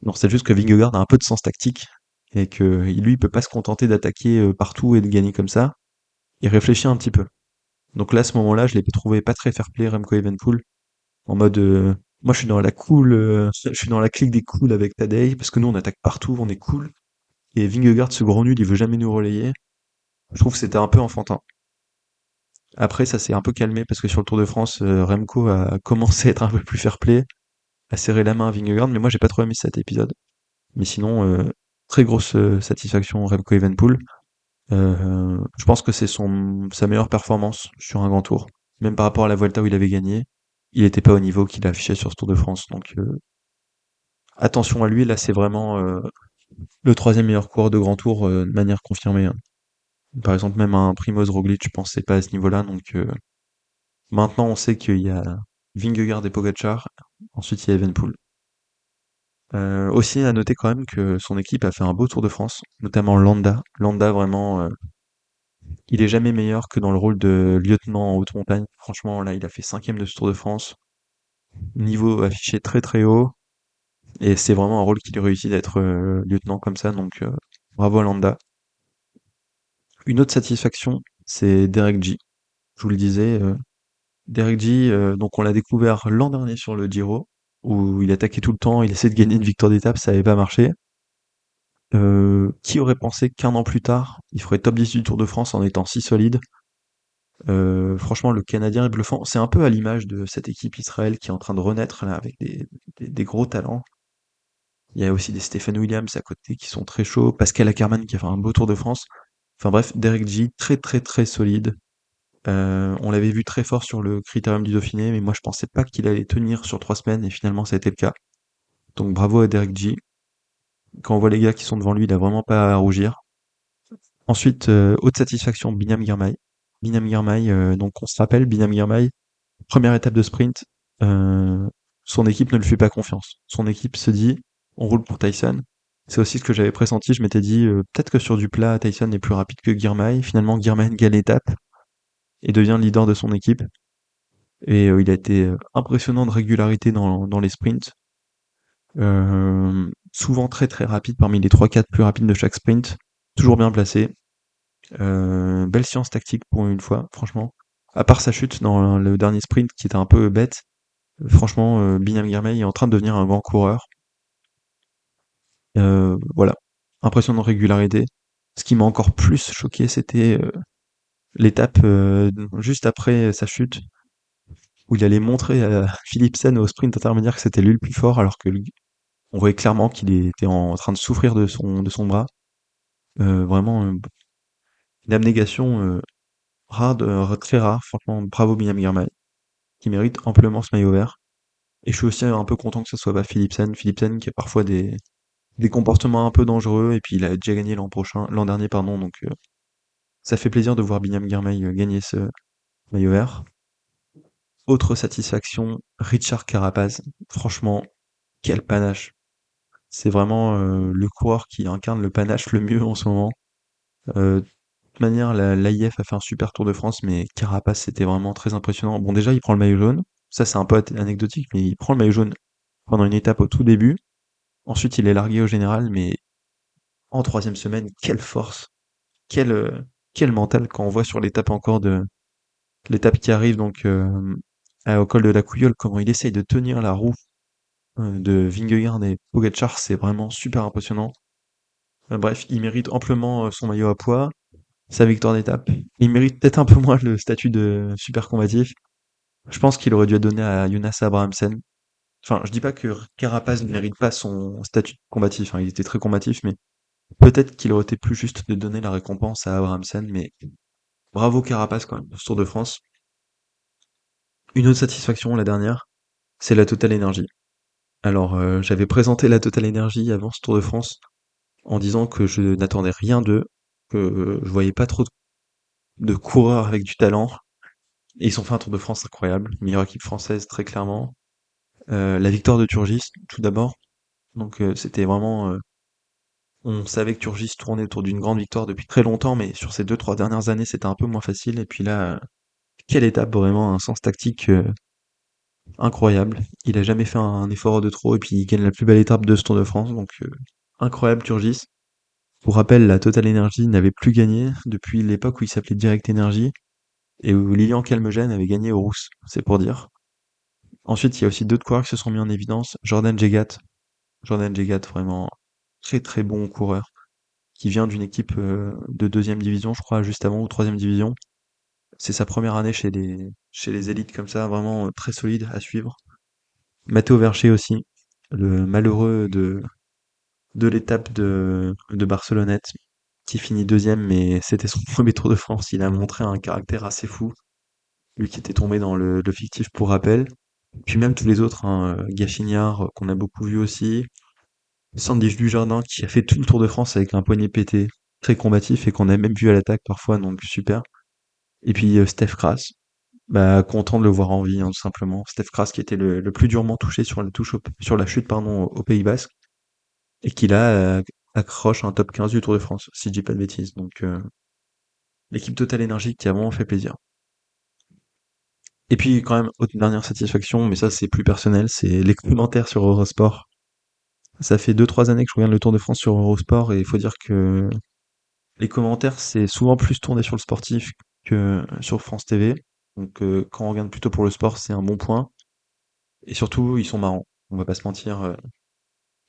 Non, c'est juste que Vingegaard a un peu de sens tactique et que lui il peut pas se contenter d'attaquer partout et de gagner comme ça. Il réfléchit un petit peu. Donc là, à ce moment-là, je l'ai trouvé pas très fair-play, Remco Evenepoel, en mode, moi je suis dans la cool, je suis dans la clique des cools avec Tadej, parce que nous on attaque partout, on est cool. Et Vingegaard, ce grand nul, il veut jamais nous relayer. Je trouve que c'était un peu enfantin. Après, ça s'est un peu calmé parce que sur le Tour de France, Remco a commencé à être un peu plus fair-play, à serrer la main à Vingegaard, mais moi j'ai pas trop aimé cet épisode. Mais sinon, très grosse satisfaction Remco Evenepoel. Je pense que c'est sa meilleure performance sur un grand tour. Même par rapport à la Vuelta où il avait gagné, il était pas au niveau qu'il a affiché sur ce Tour de France. Donc attention à lui, là c'est vraiment le troisième meilleur coureur de grand tour de manière confirmée, hein. Par exemple, même un Primoz Roglic, je pensais pas à ce niveau-là. Donc maintenant on sait qu'il y a Vingegaard et Pogacar. Ensuite il y a Evenepoel. Aussi à noter quand même que son équipe a fait un beau Tour de France, notamment Landa. Landa vraiment, il est jamais meilleur que dans le rôle de lieutenant en haute montagne. Franchement, là, il a fait cinquième de ce Tour de France. Niveau affiché très très haut. Et c'est vraiment un rôle qu'il réussit d'être lieutenant comme ça. Donc bravo à Landa. Une autre satisfaction, c'est Derek G. Je vous le disais, Derek G, donc on l'a découvert l'an dernier sur le Giro, où il attaquait tout le temps, il essayait de gagner une victoire d'étape, ça n'avait pas marché. Qui aurait pensé qu'un an plus tard, il ferait top 10 du Tour de France en étant si solide? Franchement, le Canadien est bluffant. C'est un peu à l'image de cette équipe Israël qui est en train de renaître là avec des gros talents. Il y a aussi des Stephen Williams à côté qui sont très chauds. Pascal Ackermann qui a fait un beau Tour de France. Enfin bref, Derek G, très très très solide. On l'avait vu très fort sur le Critérium du Dauphiné, mais moi je pensais pas qu'il allait tenir sur 3 semaines et finalement ça a été le cas. Donc bravo à Derek G. Quand on voit les gars qui sont devant lui, il a vraiment pas à rougir. Ensuite, haute satisfaction, Binyam Girmay. Binyam Girmay, donc on se rappelle, Binyam Girmay, première étape de sprint, euh, son équipe ne lui fait pas confiance. Son équipe se dit, on roule pour Tyson. C'est aussi ce que j'avais pressenti. Je m'étais dit, peut-être que sur du plat, Tyson est plus rapide que Girmay. Finalement, Girmay gagne l'étape et devient leader de son équipe. Et il a été impressionnant de régularité dans les sprints. Souvent très très rapide parmi les 3-4 plus rapides de chaque sprint. Toujours bien placé. Belle science tactique pour une fois, franchement. À part sa chute dans le dernier sprint qui était un peu bête, franchement, Binyam Girmay est en train de devenir un grand coureur. Voilà, impressionnante régularité. Ce qui m'a encore plus choqué, c'était l'étape juste après sa chute. où il allait montrer à Philipsen au sprint intermédiaire que c'était lui le plus fort, alors que on voyait clairement qu'il était en train de souffrir de son bras. Vraiment une abnégation très rare. Franchement, bravo William Girmay, qui mérite amplement ce maillot vert. Et je suis aussi un peu content que ce soit pas Philipsen. Philipsen qui a parfois des comportements un peu dangereux, et puis il a déjà gagné l'an dernier, pardon, donc ça fait plaisir de voir William Girmay gagner ce maillot vert. Autre satisfaction, Richard Carapaz. Franchement, quel panache. C'est vraiment le coureur qui incarne le panache le mieux en ce moment. De toute manière, l'AIF a fait un super Tour de France, mais Carapaz, c'était vraiment très impressionnant. Bon, déjà, il prend le maillot jaune. Ça, c'est un peu anecdotique, mais il prend le maillot jaune pendant une étape au tout début. Ensuite, il est largué au général, mais en troisième semaine, quelle force, quel, euh, quel mental quand on voit sur l'étape encore de l'étape qui arrive, donc au col de la Couilleule, comment il essaye de tenir la roue de Vingegaard et Pogačar, c'est vraiment super impressionnant. Bref, il mérite amplement son maillot à pois, sa victoire d'étape. Il mérite peut-être un peu moins le statut de super combatif. Je pense qu'il aurait dû être donné à Jonas Abrahamsen. Enfin, je dis pas que Carapaz ne mérite pas son statut de combatif, hein, il était très combatif, mais peut-être qu'il aurait été plus juste de donner la récompense à Abrahamsen, mais bravo Carapaz quand même, ce Tour de France. Une autre satisfaction, la dernière, c'est la Total Energy. Alors, j'avais présenté la Total Energy avant ce Tour de France en disant que je n'attendais rien d'eux, que je voyais pas trop de coureurs avec du talent. Et ils ont fait un Tour de France incroyable, meilleure équipe française très clairement. La victoire de Turgis, tout d'abord. Donc c'était vraiment, on savait que Turgis tournait autour d'une grande victoire depuis très longtemps, mais sur ces deux trois dernières années, c'était un peu moins facile. Et puis là, quelle étape, vraiment un sens tactique incroyable. Il a jamais fait un effort de trop, et puis il gagne la plus belle étape de ce Tour de France. Donc incroyable Turgis. Pour rappel, la Total Energy n'avait plus gagné depuis l'époque où il s'appelait Direct Energy et où Lilian Calmegen avait gagné aux Rousses, c'est pour dire. Ensuite, il y a aussi d'autres coureurs qui se sont mis en évidence. Jordan Jegat. Jordan Jegat, vraiment très très bon coureur, qui vient d'une équipe de deuxième division, je crois, juste avant, ou troisième division. C'est sa première année chez les élites comme ça, vraiment très solide à suivre. Matteo Vercher aussi, le malheureux de l'étape de Barcelonnette, qui finit deuxième, mais c'était son premier Tour de France. Il a montré un caractère assez fou, lui qui était tombé dans le fictif pour rappel. Puis même tous les autres, hein, Gachignard, qu'on a beaucoup vu aussi, Sandy Dujardin qui a fait tout le Tour de France avec un poignet pété, très combatif et qu'on a même vu à l'attaque parfois, donc super. Et puis Steph Kras, bah content de le voir en vie, hein, tout simplement. Steph Kras qui était le plus durement touché sur sur la chute pardon, au Pays Basque et qui là accroche un top 15 du Tour de France, si je dis pas de bêtises. Donc l'équipe Total Energy qui a vraiment fait plaisir. Et puis quand même, autre dernière satisfaction, mais ça c'est plus personnel, c'est les commentaires sur Eurosport. Ça fait deux trois années que je regarde le Tour de France sur Eurosport et il faut dire que les commentaires c'est souvent plus tourné sur le sportif que sur France TV. Donc quand on regarde plutôt pour le sport, c'est un bon point. Et surtout, ils sont marrants. On va pas se mentir.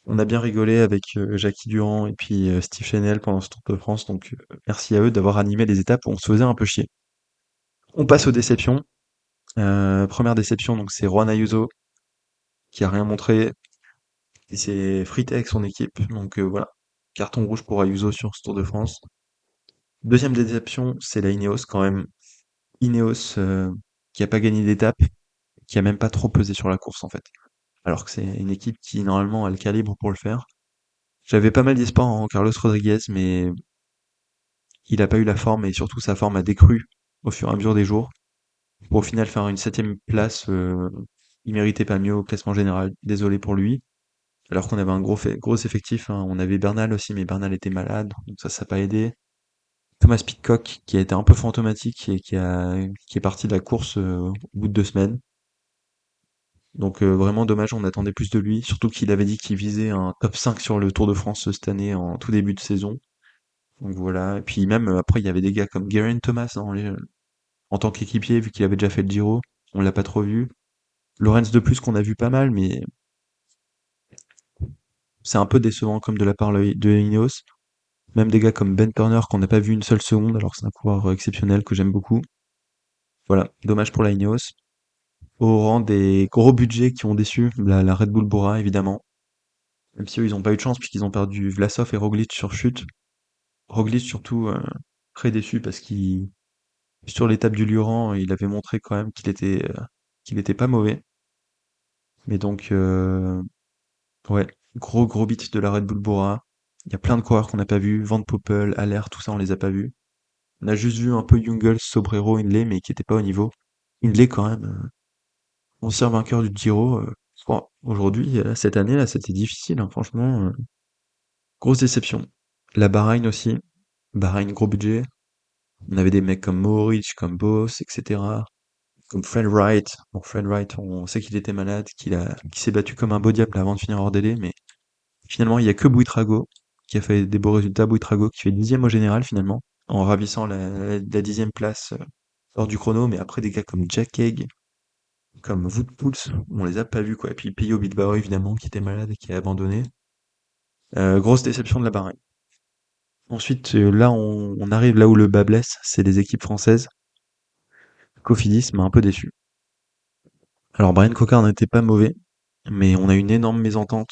On a bien rigolé avec Jackie Durand et puis Steve Chanel pendant ce Tour de France. Donc merci à eux d'avoir animé les étapes où on se faisait un peu chier. On passe aux déceptions. Première déception, donc c'est Juan Ayuso qui a rien montré. Il s'est frité avec son équipe. Donc voilà. Carton rouge pour Ayuso sur ce Tour de France. Deuxième déception, c'est la Ineos quand même. Ineos qui a pas gagné d'étape, qui a même pas trop pesé sur la course en fait. Alors que c'est une équipe qui normalement a le calibre pour le faire. J'avais pas mal d'espoir en Carlos Rodriguez, mais il a pas eu la forme et surtout sa forme a décru au fur et à mesure des jours. Pour au final faire une septième place, il méritait pas mieux au classement général. Désolé pour lui. Alors qu'on avait un gros effectif, hein. On avait Bernal aussi, mais Bernal était malade, donc ça n'a pas aidé. Thomas Pidcock, qui a été un peu fantomatique et qui est parti de la course au bout de 2 semaines. Donc vraiment dommage, on attendait plus de lui, surtout qu'il avait dit qu'il visait un top 5 sur le Tour de France cette année en tout début de saison. Donc voilà, et puis même après il y avait des gars comme Geraint Thomas en tant qu'équipier, vu qu'il avait déjà fait le Giro, on l'a pas trop vu. Lorenz de plus qu'on a vu pas mal, mais c'est un peu décevant comme de la part de Ineos. Même des gars comme Ben Turner qu'on n'a pas vu une seule seconde, alors que c'est un coureur exceptionnel que j'aime beaucoup. Voilà, dommage pour la Ineos. au rang des gros budgets qui ont déçu, la Red Bull Bora évidemment. Même si eux, ils ont pas eu de chance puisqu'ils ont perdu Vlasov et Roglic sur chute. Roglic surtout très déçu parce qu'il sur l'étape du Lioran, il avait montré quand même qu'il était pas mauvais. Mais donc ouais, gros beat de la Red Bull Bora. Il y a plein de coureurs qu'on n'a pas vus, Van Poppel, Aller, tout ça on les a pas vus. On a juste vu un peu Jungels, Sobrero, Hindley, mais qui était pas au niveau. Hindley quand même, ancien vainqueur du Giro. Bon, aujourd'hui, cette année là, c'était difficile, hein, franchement. Grosse déception. La Bahreïn aussi. Bahreïn, gros budget. On avait des mecs comme Mohoric, comme Boss, etc. Comme Fred Wright. Bon, Fred Wright, on sait qu'il était malade, qu'il s'est battu comme un beau diable avant de finir hors délai, mais finalement, il y a que Buitrago qui a fait des beaux résultats. Buitrago qui fait 10e au général finalement, en ravissant la 10e place hors du chrono, mais après des gars comme Jack Haig, comme Wout Poels, on les a pas vus quoi. Et puis Peyo Bilbao évidemment, qui était malade et qui a abandonné. Grosse déception de la Bahreïn. Ensuite, là, on arrive là où le bas blesse, c'est les équipes françaises. Cofidis m'a un peu déçu. Alors Brian Cocard n'était pas mauvais, mais on a une énorme mésentente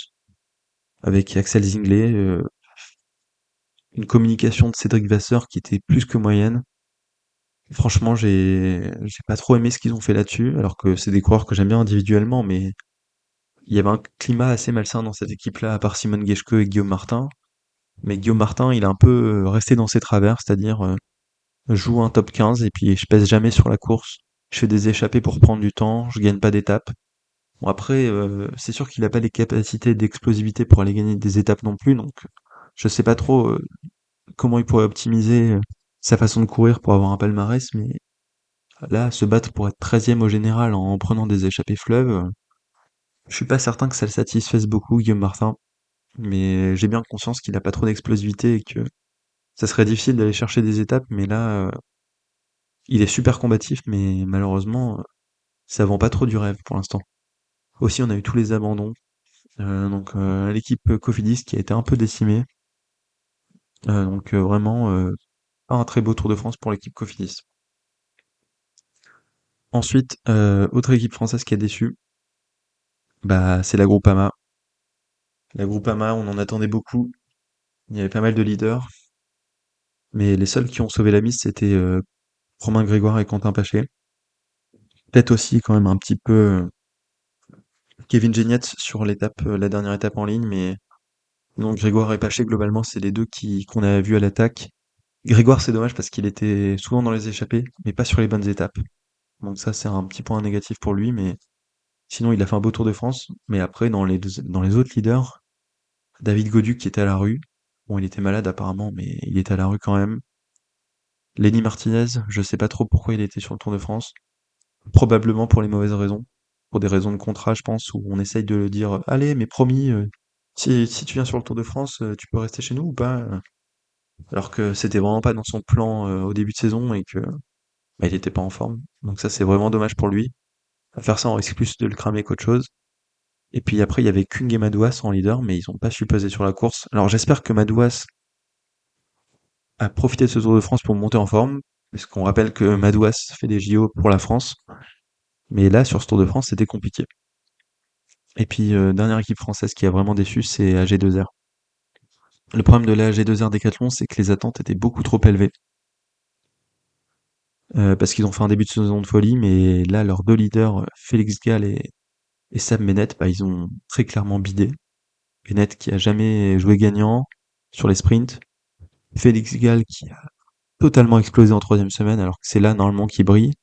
avec Axel Zinglet, une communication de Cédric Vasseur qui était plus que moyenne. Franchement, j'ai pas trop aimé ce qu'ils ont fait là-dessus, alors que c'est des coureurs que j'aime bien individuellement, mais il y avait un climat assez malsain dans cette équipe-là, à part Simone Geschke et Guillaume Martin. Mais Guillaume Martin, il est un peu resté dans ses travers, c'est-à-dire je joue un top 15 et puis je pèse jamais sur la course. Je fais des échappées pour prendre du temps, je gagne pas d'étapes. Bon après, c'est sûr qu'il a pas les capacités d'explosivité pour aller gagner des étapes non plus, donc je sais pas trop comment il pourrait optimiser sa façon de courir pour avoir un palmarès, mais là, se battre pour être 13e au général en prenant des échappées fleuves, je suis pas certain que ça le satisfasse beaucoup, Guillaume Martin, mais j'ai bien conscience qu'il a pas trop d'explosivité et que ça serait difficile d'aller chercher des étapes, mais là, il est super combatif, mais malheureusement, ça vend pas trop du rêve pour l'instant. Aussi, on a eu tous les abandons, donc l'équipe Cofidis qui a été un peu décimée, donc vraiment pas un très beau Tour de France pour l'équipe Cofidis. Ensuite, autre équipe française qui a déçu, bah c'est la Groupama. La Groupama, on en attendait beaucoup. Il y avait pas mal de leaders, mais les seuls qui ont sauvé la mise, c'était Romain Grégoire et Quentin Paché. Peut-être aussi quand même un petit peu Kevin Genietz sur la dernière étape en ligne, mais non, Grégoire et Paché, globalement, c'est les deux qu'on a vus à l'attaque. Grégoire, c'est dommage parce qu'il était souvent dans les échappées, mais pas sur les bonnes étapes. Donc ça, c'est un petit point négatif pour lui, mais sinon, il a fait un beau Tour de France. Mais après, dans les autres leaders, David Gaudu qui était à la rue. Bon, il était malade apparemment, mais il était à la rue quand même. Lenny Martinez, je sais pas trop pourquoi il était sur le Tour de France. Probablement pour les mauvaises raisons. Pour des raisons de contrat, je pense, où on essaye de le dire, allez, mais promis, si tu viens sur le Tour de France, tu peux rester chez nous ou pas? Alors que c'était vraiment pas dans son plan au début de saison et que bah, il était pas en forme. Donc ça, c'est vraiment dommage pour lui. À faire ça, on risque plus de le cramer qu'autre chose. Et puis après, il y avait Kung et Madouas en leader, mais ils ont pas su peser sur la course. Alors j'espère que Madouas a profité de ce Tour de France pour monter en forme, parce qu'on rappelle que Madouas fait des JO pour la France. Mais là, sur ce Tour de France, c'était compliqué. Et puis, dernière équipe française qui a vraiment déçu, c'est AG2R. Le problème de la AG2R Décathlon, c'est que les attentes étaient beaucoup trop élevées. Parce qu'ils ont fait un début de saison de folie, mais là, leurs deux leaders, Félix Gall et Sam Bennett, bah, ils ont très clairement bidé. Bennett qui a jamais joué gagnant sur les sprints. Félix Gall qui a totalement explosé en troisième semaine, alors que c'est là, normalement, qu'il brille.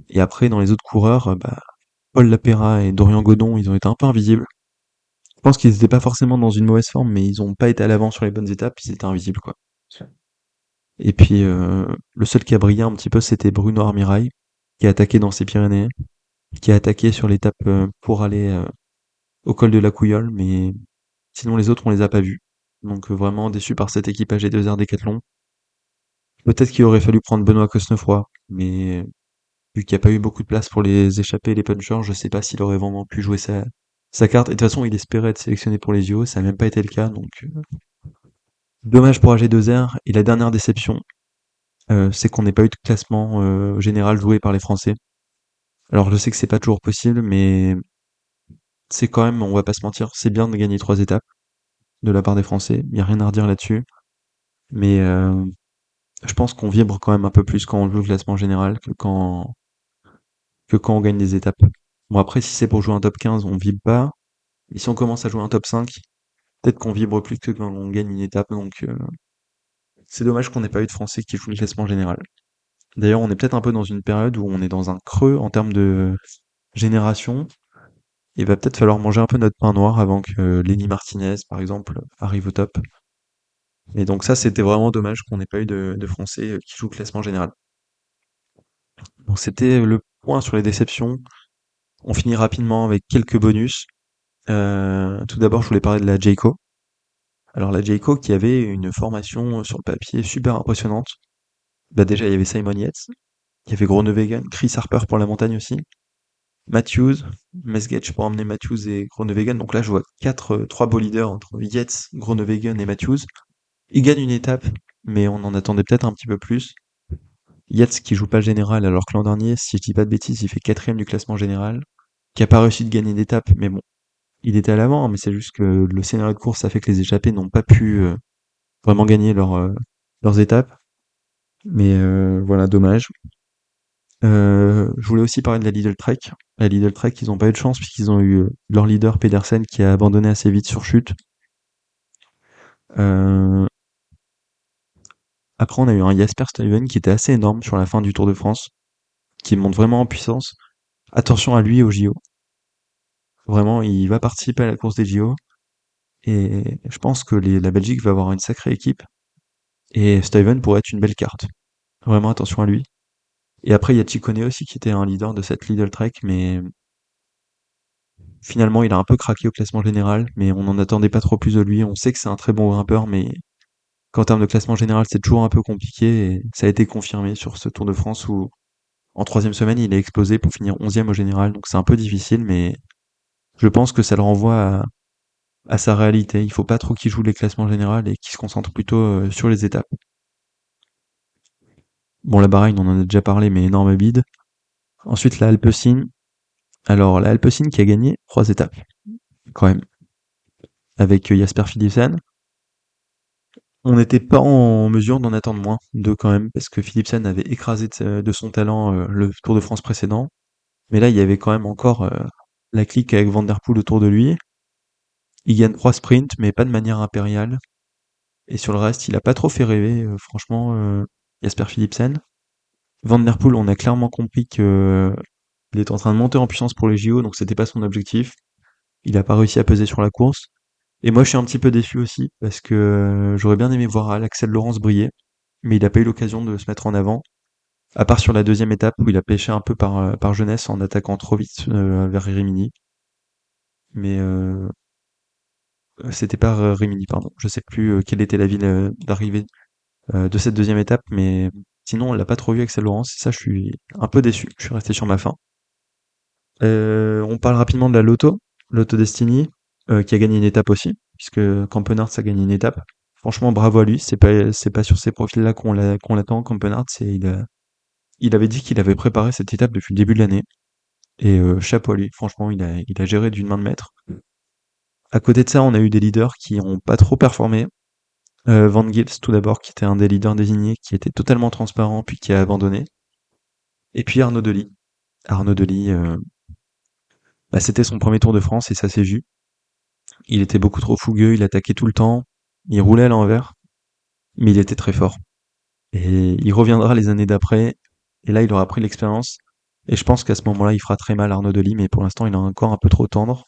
Et après, dans les autres coureurs, bah, Paul Lapera et Dorian Godon, ils ont été un peu invisibles. Je pense qu'ils étaient pas forcément dans une mauvaise forme, mais ils ont pas été à l'avant sur les bonnes étapes, ils étaient invisibles, quoi. Et puis, le seul qui a brillé un petit peu, c'était Bruno Armirail, qui a attaqué dans ses Pyrénées, qui a attaqué sur l'étape pour aller au col de la Couillole, mais sinon les autres, on les a pas vus. Donc vraiment déçu par cet équipage G2R Décathlon. Peut-être qu'il aurait fallu prendre Benoît Cosnefroy, mais vu qu'il n'y a pas eu beaucoup de place pour les échappés et les punchers, je sais pas s'il aurait vraiment pu jouer sa carte. Et de toute façon, il espérait être sélectionné pour les JO, ça n'a même pas été le cas, donc dommage pour AG2R. Et la dernière déception, c'est qu'on n'ait pas eu de classement général joué par les Français. Alors je sais que c'est pas toujours possible, mais c'est quand même, on va pas se mentir, c'est bien de gagner 3 étapes de la part des Français. Il y a rien à redire là-dessus. Mais je pense qu'on vibre quand même un peu plus quand on joue le classement général que quand on gagne des étapes. Bon après, si c'est pour jouer un top 15, on vibre pas. Et si on commence à jouer un top 5, peut-être qu'on vibre plus que quand on gagne une étape. Donc c'est dommage qu'on n'ait pas eu de Français qui jouent le classement général. D'ailleurs, on est peut-être un peu dans une période où on est dans un creux en termes de génération. Il va peut-être falloir manger un peu notre pain noir avant que Lenny Martinez, par exemple, arrive au top. Et donc ça, c'était vraiment dommage qu'on n'ait pas eu de Français qui jouent le classement général. Donc c'était le point sur les déceptions. On finit rapidement avec quelques bonus. Tout d'abord, je voulais parler de la Jayco. Alors la Jayco qui avait une formation sur le papier super impressionnante. Bah déjà, il y avait Simon Yates, il y avait Groenewegen, Chris Harper pour la montagne aussi, Matthews, Mesgetch pour emmener Matthews et Groenewegen. Donc là, je vois 3 beaux leaders entre Yates, Groenewegen et Matthews. Ils gagnent une étape, mais on en attendait peut-être un petit peu plus. Yates qui joue pas le général alors que l'an dernier, si je dis pas de bêtises, il fait quatrième du classement général, qui a pas réussi de gagner d'étape, mais bon, il était à l'avant, hein, mais c'est juste que le scénario de course a fait que les échappés n'ont pas pu vraiment gagner leurs étapes. Mais voilà, dommage. Je voulais aussi parler de la Lidl Trek. La Lidl Trek, ils ont pas eu de chance puisqu'ils ont eu leur leader Pedersen qui a abandonné assez vite sur chute. Euh, Après, on a eu un Jasper Stuyven qui était assez énorme sur la fin du Tour de France, qui monte vraiment en puissance. Attention à lui au JO. Vraiment, il va participer à la course des JO. Et je pense que la Belgique va avoir une sacrée équipe. Et Stuyven pourrait être une belle carte. Vraiment attention à lui. Et après, il y a Ciccone aussi qui était un leader de cette Lidl Trek, mais finalement, il a un peu craqué au classement général, mais on n'en attendait pas trop plus de lui. On sait que c'est un très bon grimpeur, mais qu'en termes de classement général, c'est toujours un peu compliqué, et ça a été confirmé sur ce Tour de France où, en troisième semaine, il a explosé pour finir 11e au général, donc c'est un peu difficile, mais je pense que ça le renvoie à sa réalité. Il faut pas trop qu'il joue les classements généraux et qu'il se concentre plutôt sur les étapes. Bon, la Bahreïn, on en a déjà parlé, mais énorme bide. Ensuite, la Alpecin. Alors, la Alpecin qui a gagné 3 étapes, quand même, avec Jasper Philipsen. On n'était pas en mesure d'en attendre moins, deux quand même, parce que Philipsen avait écrasé de son talent le Tour de France précédent. Mais là, il y avait quand même encore la clique avec Van Der Poel autour de lui. Il gagne 3 sprints, mais pas de manière impériale. Et sur le reste, il a pas trop fait rêver, franchement, Jasper Philipsen. Van Der Poel, on a clairement compris que il était en train de monter en puissance pour les JO, donc c'était pas son objectif. Il a pas réussi à peser sur la course. Et moi, je suis un petit peu déçu aussi, parce que j'aurais bien aimé voir Axel Laurence briller, mais il a pas eu l'occasion de se mettre en avant. À part sur la deuxième étape où il a pêché un peu par jeunesse en attaquant trop vite vers Rimini. Mais c'était pas Rimini, pardon. Je sais plus quelle était la ville d'arrivée de cette deuxième étape, mais sinon on l'a pas trop vu avec Axel Laurence, et ça je suis un peu déçu. Je suis resté sur ma faim. On parle rapidement de la Lotto Destiny, qui a gagné une étape aussi, puisque Campenard a gagné une étape. Franchement, bravo à lui. C'est pas sur ces profils-là qu'on l'attend. Campenard, il avait dit qu'il avait préparé cette étape depuis le début de l'année. Et chapeau à lui. Franchement, il a géré d'une main de maître. À côté de ça, on a eu des leaders qui ont pas trop performé. Van Gils, tout d'abord, qui était un des leaders désignés, qui était totalement transparent, puis qui a abandonné. Et puis Arnaud Delis. Arnaud Delis, bah, c'était son premier Tour de France et ça s'est vu. Il était beaucoup trop fougueux, il attaquait tout le temps, il roulait à l'envers, mais il était très fort. Et il reviendra les années d'après, et là il aura pris l'expérience. Et je pense qu'à ce moment-là, il fera très mal Arnaud Delis, mais pour l'instant, il est encore un peu trop tendre.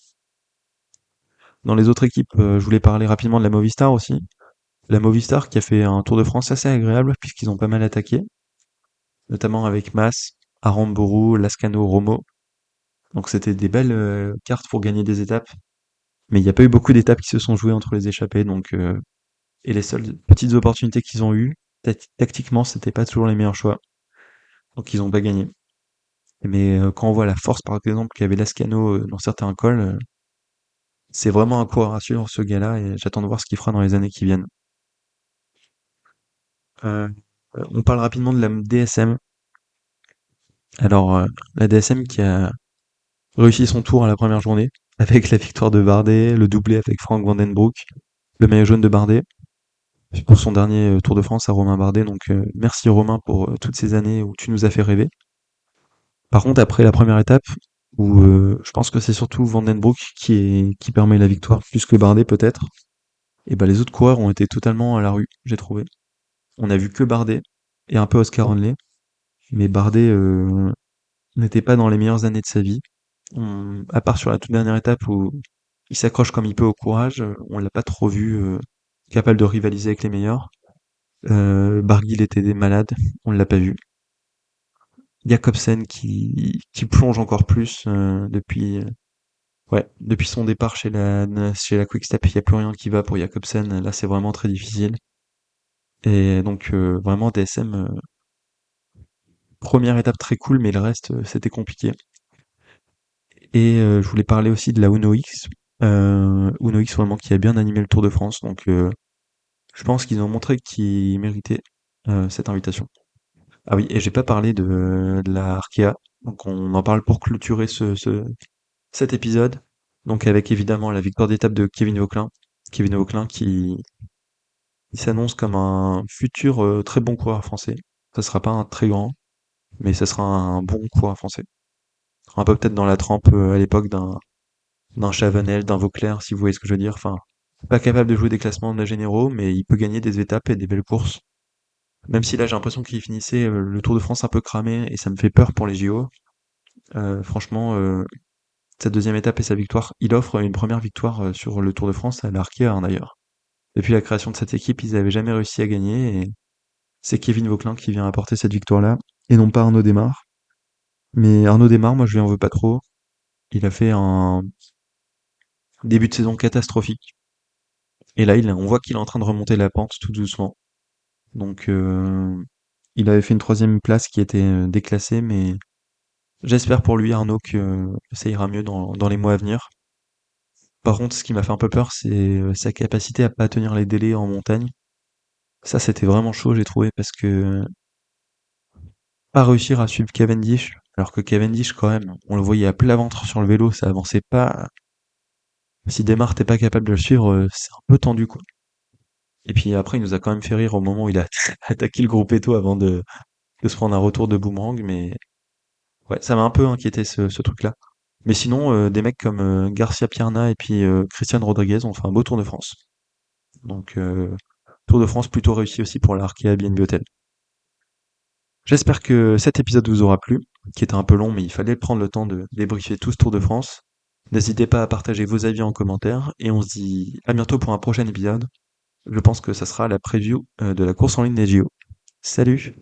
Dans les autres équipes, je voulais parler rapidement de la Movistar aussi. La Movistar qui a fait un Tour de France assez agréable puisqu'ils ont pas mal attaqué, notamment avec Mas, Aramburu, Lascano, Romo. Donc c'était des belles cartes pour gagner des étapes. Mais il n'y a pas eu beaucoup d'étapes qui se sont jouées entre les échappés, donc et les seules petites opportunités qu'ils ont eues, tactiquement, c'était pas toujours les meilleurs choix. Donc ils ont pas gagné. Mais quand on voit la force par exemple qu'avait Lascano dans certains cols, c'est vraiment un coureur à suivre ce gars-là et j'attends de voir ce qu'il fera dans les années qui viennent. On parle rapidement de la DSM. Alors, la DSM qui a réussi son tour à la première journée, avec la victoire de Bardet, le doublé avec Frank Vandenbroek, le maillot jaune de Bardet, pour son dernier Tour de France à Romain Bardet. Donc merci Romain pour toutes ces années où tu nous as fait rêver. Par contre, après la première étape, où je pense que c'est surtout Vandenbroek qui permet la victoire, plus que Bardet peut-être, et ben les autres coureurs ont été totalement à la rue, j'ai trouvé. On a vu que Bardet et un peu Oscar Onley, mais Bardet n'était pas dans les meilleures années de sa vie. À part sur la toute dernière étape où il s'accroche comme il peut au courage, on l'a pas trop vu capable de rivaliser avec les meilleurs. Barguil était des malades, on l'a pas vu. Jacobsen qui plonge encore plus depuis son départ chez la Quick Step, il n'y a plus rien qui va pour Jacobsen. Là, c'est vraiment très difficile. Et donc vraiment DSM, première étape très cool, mais le reste c'était compliqué. Et je voulais parler aussi de la Uno X. Uno X vraiment qui a bien animé le Tour de France. Donc je pense qu'ils ont montré qu'ils méritaient cette invitation. Ah oui, et j'ai pas parlé de la Arkea. Donc on en parle pour clôturer cet épisode. Donc avec évidemment la victoire d'étape de Kevin Vauquelin. Kevin Vauquelin qui il s'annonce comme un futur très bon coureur français. Ça sera pas un très grand, mais ça sera un bon coureur français. Un peu peut-être dans la trempe à l'époque d'un Chavanel, d'un Vauclair, si vous voyez ce que je veux dire. Enfin, pas capable de jouer des classements de la généraux, mais il peut gagner des étapes et des belles courses. Même si là j'ai l'impression qu'il finissait le Tour de France un peu cramé et ça me fait peur pour les JO. Franchement, sa deuxième étape et sa victoire, il offre une première victoire sur le Tour de France à l'Arkea hein, d'ailleurs. Depuis la création de cette équipe, ils n'avaient jamais réussi à gagner et c'est Kevin Vauquelin qui vient apporter cette victoire-là et non pas Arnaud Démare. Mais Arnaud Démare, moi je lui en veux pas trop. Il a fait un début de saison catastrophique et là on voit qu'il est en train de remonter la pente tout doucement. Donc il avait fait une troisième place qui était déclassée, mais j'espère pour lui Arnaud que ça ira mieux dans les mois à venir. Par contre, ce qui m'a fait un peu peur, c'est sa capacité à pas tenir les délais en montagne. Ça, c'était vraiment chaud, j'ai trouvé, parce que pas réussir à suivre Cavendish, alors que Cavendish, quand même, on le voyait à plat ventre sur le vélo, ça avançait pas. Si Desmar t'es pas capable de le suivre, c'est un peu tendu, quoi. Et puis après, il nous a quand même fait rire au moment où il a attaqué le groupe Eto avant de se prendre un retour de boomerang, mais ouais, ça m'a un peu inquiété ce truc-là. Mais sinon, des mecs comme Garcia Pierna et puis Christian Rodriguez ont fait un beau Tour de France. Donc Tour de France plutôt réussi aussi pour l'Arkea BNB Hotel. J'espère que cet épisode vous aura plu, qui était un peu long, mais il fallait prendre le temps de débriefer tout ce Tour de France. N'hésitez pas à partager vos avis en commentaire, et on se dit à bientôt pour un prochain épisode. Je pense que ça sera la preview de la course en ligne des JO. Salut!